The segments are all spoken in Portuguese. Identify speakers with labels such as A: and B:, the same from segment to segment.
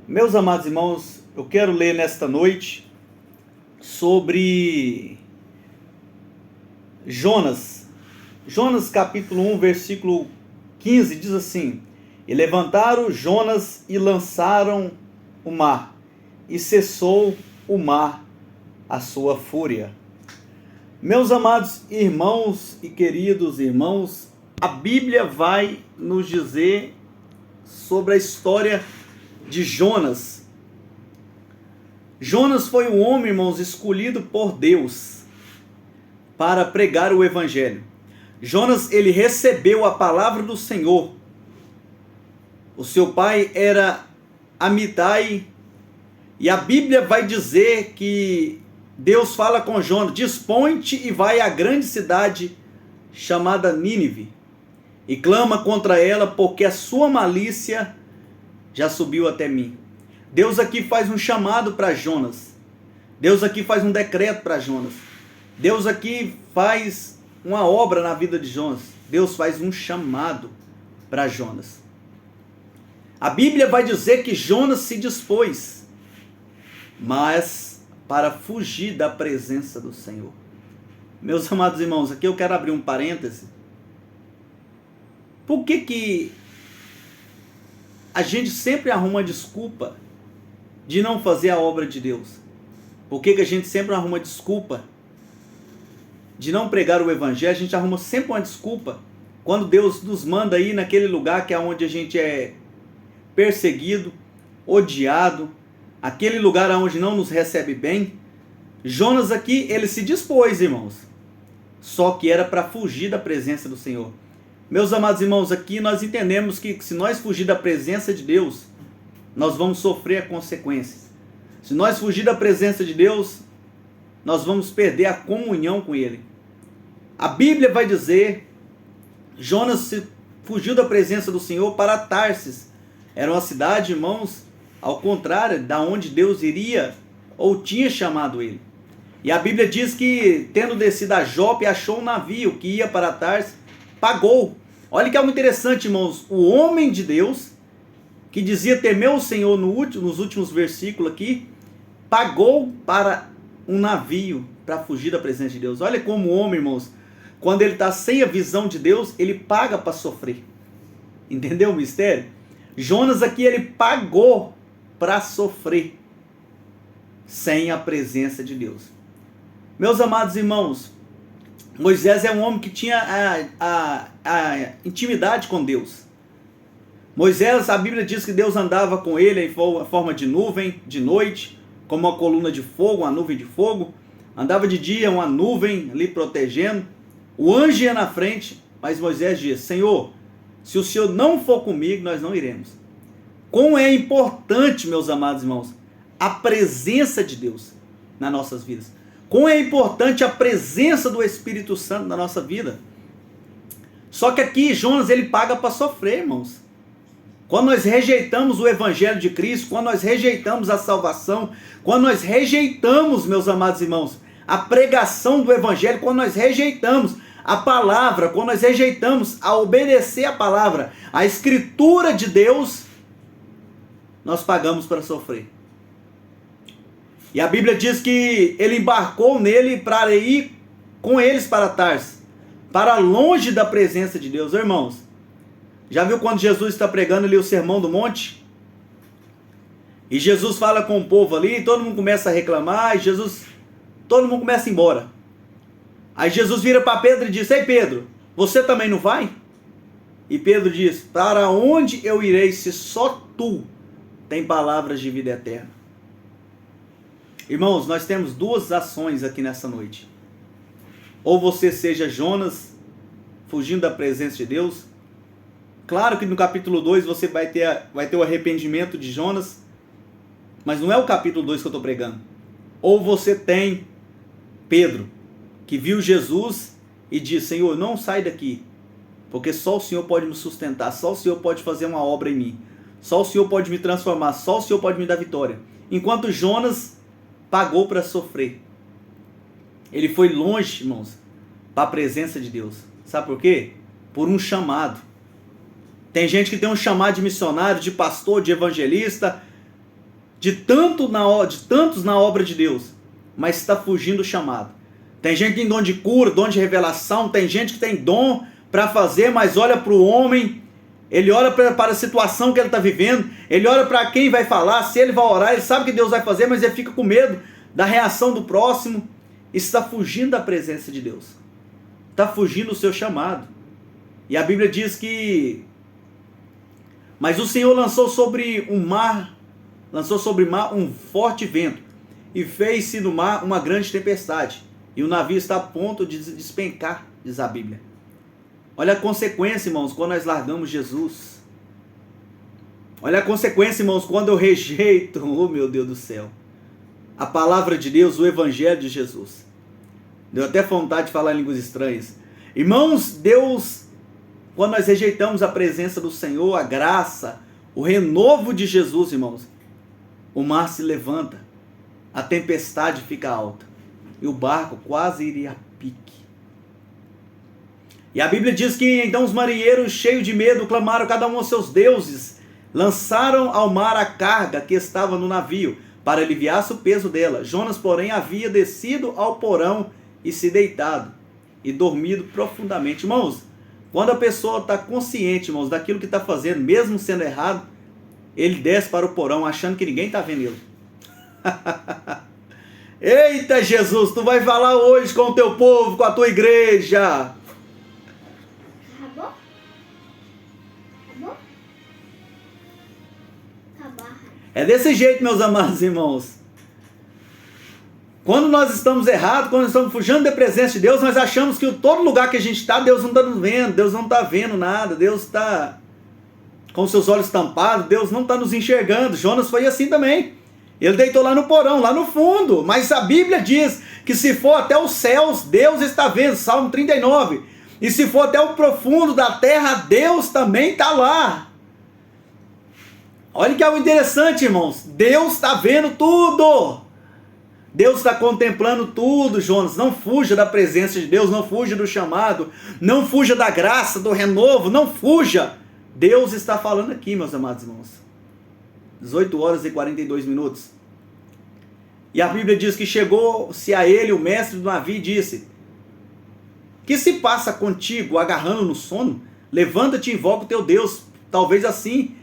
A: Meus amados irmãos, eu quero ler nesta noite sobre Jonas. Jonas capítulo 1, versículo 15 diz assim: E levantaram Jonas e lançaram o mar, e cessou o mar a sua fúria. Meus amados irmãos e queridos irmãos, a Bíblia vai nos dizer sobre a história de Jonas. Jonas foi um homem, irmãos, escolhido por Deus para pregar o evangelho. Jonas, ele recebeu a palavra do Senhor. O seu pai era Amitai, e a Bíblia vai dizer que Deus fala com Jonas: dispõe-te e vai à grande cidade chamada Nínive, e clama contra ela, porque a sua malícia já subiu até mim. Deus aqui faz um chamado para Jonas. Deus aqui faz um decreto para Jonas. Deus aqui faz uma obra na vida de Jonas. Deus faz um chamado para Jonas. A Bíblia vai dizer que Jonas se dispôs, mas para fugir da presença do Senhor. Meus amados irmãos, aqui eu quero abrir um parêntese. Por que a gente sempre arruma desculpa de não fazer a obra de Deus? Por que a gente sempre arruma desculpa de não pregar o evangelho? A gente arruma sempre uma desculpa quando Deus nos manda ir naquele lugar que é onde a gente é perseguido, odiado, aquele lugar onde não nos recebe bem. Jonas aqui, ele se dispôs, irmãos, só que era para fugir da presença do Senhor. Meus amados irmãos, aqui nós entendemos que se nós fugir da presença de Deus, nós vamos sofrer consequências. Se nós fugir da presença de Deus, nós vamos perder a comunhão com Ele. A Bíblia vai dizer, Jonas fugiu da presença do Senhor para Tarsis. Era uma cidade, irmãos, ao contrário da onde Deus iria ou tinha chamado ele. E a Bíblia diz que, tendo descido a Jope, achou um navio que ia para Tarsis, pagou. Olha que algo interessante, irmãos. O homem de Deus, que dizia temer o Senhor nos últimos versículos aqui, pagou para um navio para fugir da presença de Deus. Olha como o homem, irmãos, quando ele está sem a visão de Deus, ele paga para sofrer. Entendeu o mistério? Jonas aqui, ele pagou para sofrer sem a presença de Deus. Meus amados irmãos, Moisés é um homem que tinha a intimidade com Deus. Moisés, a Bíblia diz que Deus andava com ele em forma de nuvem, de noite, como uma coluna de fogo, uma nuvem de fogo. Andava de dia, uma nuvem ali protegendo. O anjo ia na frente, mas Moisés diz: Senhor, se o Senhor não for comigo, nós não iremos. Como é importante, meus amados irmãos, a presença de Deus nas nossas vidas. Como é importante a presença do Espírito Santo na nossa vida. Só que aqui Jonas, ele paga para sofrer, irmãos. Quando nós rejeitamos o Evangelho de Cristo, quando nós rejeitamos a salvação, quando nós rejeitamos, meus amados irmãos, a pregação do Evangelho, quando nós rejeitamos a palavra, quando nós rejeitamos a obedecer a palavra, a Escritura de Deus, nós pagamos para sofrer. E a Bíblia diz que ele embarcou nele para ir com eles para Tarsis, para longe da presença de Deus. Irmãos, já viu quando Jesus está pregando ali o Sermão do Monte? E Jesus fala com o povo ali, e todo mundo começa a reclamar, e todo mundo começa a ir embora. Aí Jesus vira para Pedro e diz: Ei Pedro, você também não vai? E Pedro diz: Para onde eu irei se só tu tem palavras de vida eterna? Irmãos, nós temos duas ações aqui nessa noite. Ou você seja Jonas, fugindo da presença de Deus. Claro que no capítulo 2 você vai ter o arrependimento de Jonas, mas não é o capítulo 2 que eu estou pregando. Ou você tem Pedro, que viu Jesus e diz: Senhor, não sai daqui, porque só o Senhor pode me sustentar, só o Senhor pode fazer uma obra em mim, só o Senhor pode me transformar, só o Senhor pode me dar vitória. Enquanto Jonas pagou para sofrer. Ele foi longe, irmãos, para a presença de Deus. Sabe por quê? Por um chamado. Tem gente que tem um chamado de missionário, de pastor, de evangelista, de tantos na obra de Deus, mas está fugindo do chamado. Tem gente que tem dom de cura, dom de revelação, tem gente que tem dom para fazer, mas olha para o homem, ele olha para a situação que ele está vivendo, ele olha para quem vai falar, se ele vai orar, ele sabe que Deus vai fazer, mas ele fica com medo da reação do próximo. Está fugindo da presença de Deus, está fugindo do seu chamado. E a Bíblia diz que: mas o Senhor lançou sobre o mar um forte vento, e fez-se no mar uma grande tempestade, e o navio está a ponto de despencar, diz a Bíblia. Olha a consequência, irmãos, quando nós largamos Jesus. Olha a consequência, irmãos, quando eu rejeito, oh meu Deus do céu, a palavra de Deus, o Evangelho de Jesus. Deu até vontade de falar em línguas estranhas. Irmãos, Deus, quando nós rejeitamos a presença do Senhor, a graça, o renovo de Jesus, irmãos, o mar se levanta, a tempestade fica alta, e o barco quase iria a pique. E a Bíblia diz que então os marinheiros, cheios de medo, clamaram cada um aos seus deuses, lançaram ao mar a carga que estava no navio, para aliviar-se o peso dela. Jonas, porém, havia descido ao porão e se deitado, e dormido profundamente. Irmãos, quando a pessoa está consciente, irmãos, daquilo que está fazendo, mesmo sendo errado, ele desce para o porão, achando que ninguém está vendo ele. Eita Jesus, tu vai falar hoje com o teu povo, com a tua igreja.
B: Acabou? Acabou?
A: É desse jeito, meus amados irmãos. Quando nós estamos errados, quando nós estamos fugindo da presença de Deus, nós achamos que todo lugar que a gente está, Deus não está nos vendo, Deus não está vendo nada, Deus está com seus olhos tampados, Deus não está nos enxergando. Jonas foi assim também. Ele deitou lá no porão, lá no fundo, mas a Bíblia diz que se for até os céus, Deus está vendo, Salmo 39, e se for até o profundo da terra, Deus também está lá. Olha que algo interessante, irmãos, Deus está vendo tudo, Deus está contemplando tudo. Jonas, não fuja da presença de Deus, não fuja do chamado, não fuja da graça, do renovo, não fuja. Deus está falando aqui, meus amados irmãos. 18 horas e 42 minutos. E a Bíblia diz que chegou-se a ele o mestre do navio e disse: que se passa contigo, agarrando no sono? Levanta-te e invoca o teu Deus. Talvez assim,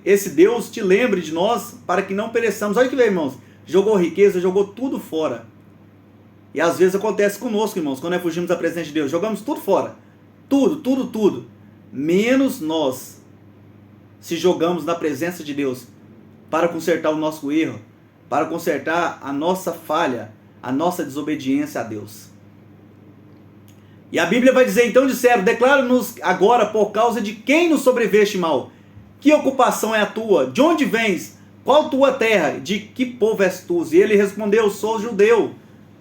A: esse Deus te lembre de nós, para que não pereçamos. Olha que bem, irmãos. Jogou riqueza, jogou tudo fora. E às vezes acontece conosco, irmãos, quando nós fugimos da presença de Deus. Jogamos tudo fora. Tudo. Menos nós se jogamos na presença de Deus para consertar o nosso erro, para consertar a nossa falha, a nossa desobediência a Deus. E a Bíblia vai dizer: então disseram, declara-nos agora por causa de quem nos sobreveste mal. Que ocupação é a tua? De onde vens? Qual tua terra? De que povo és tu? E ele respondeu: sou judeu,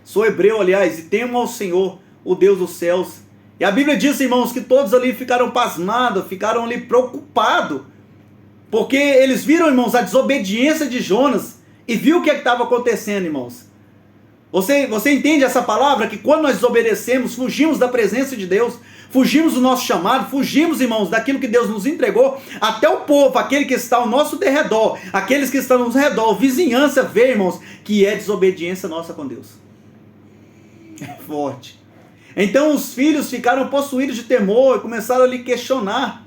A: sou hebreu, aliás, e temo ao Senhor, o Deus dos céus. E a Bíblia diz, irmãos, que todos ali ficaram pasmados, ficaram ali preocupados, porque eles viram, irmãos, a desobediência de Jonas e viu o que estava acontecendo, irmãos. Você entende essa palavra? Que quando nós desobedecemos, fugimos da presença de Deus, fugimos do nosso chamado, fugimos, irmãos, daquilo que Deus nos entregou, até o povo, aquele que está ao nosso derredor, aqueles que estão ao nosso redor, vizinhança, vê, irmãos, que é desobediência nossa com Deus. É forte. Então os filhos ficaram possuídos de temor e começaram a lhe questionar,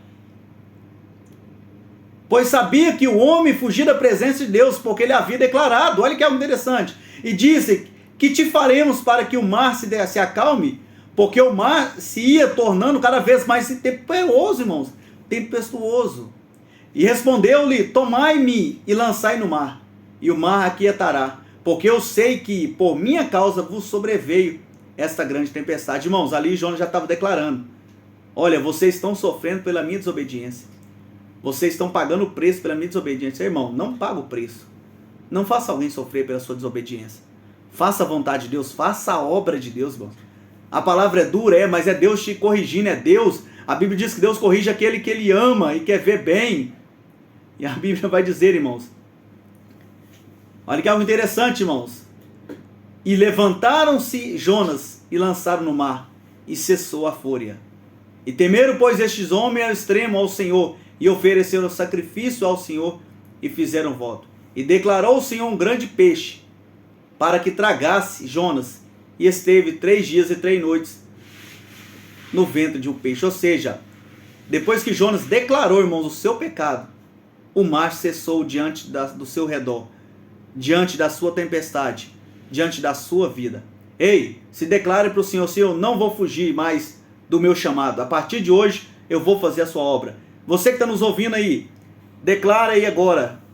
A: pois sabia que o homem fugia da presença de Deus, porque ele havia declarado. Olha que é interessante. E disse: que te faremos para que o mar se acalme? Porque o mar se ia tornando cada vez mais tempestuoso, irmãos, tempestuoso. E respondeu-lhe: tomai-me e lançai no mar, e o mar aquietará, porque eu sei que por minha causa vos sobreveio esta grande tempestade. Irmãos, ali Jonas já estava declarando: olha, vocês estão sofrendo pela minha desobediência, vocês estão pagando o preço pela minha desobediência. Irmão, não paga o preço, não faça alguém sofrer pela sua desobediência, faça a vontade de Deus, faça a obra de Deus, irmãos. A palavra é dura, mas é Deus te corrigindo, é Deus. A Bíblia diz que Deus corrige aquele que Ele ama e quer ver bem. E a Bíblia vai dizer, irmãos, olha que algo interessante, irmãos. E levantaram-se Jonas e lançaram no mar, e cessou a fúria. E temeram, pois, estes homens ao extremo ao Senhor, e ofereceram sacrifício ao Senhor, e fizeram voto. E declarou o Senhor um grande peixe, para que tragasse Jonas. E esteve 3 dias e 3 noites no ventre de um peixe. Ou seja, depois que Jonas declarou, irmãos, o seu pecado, o mar cessou diante do seu redor, diante da sua tempestade, diante da sua vida. Ei, se declare para o Senhor: Senhor, não vou fugir mais do meu chamado. A partir de hoje, eu vou fazer a sua obra. Você que está nos ouvindo aí, declara aí agora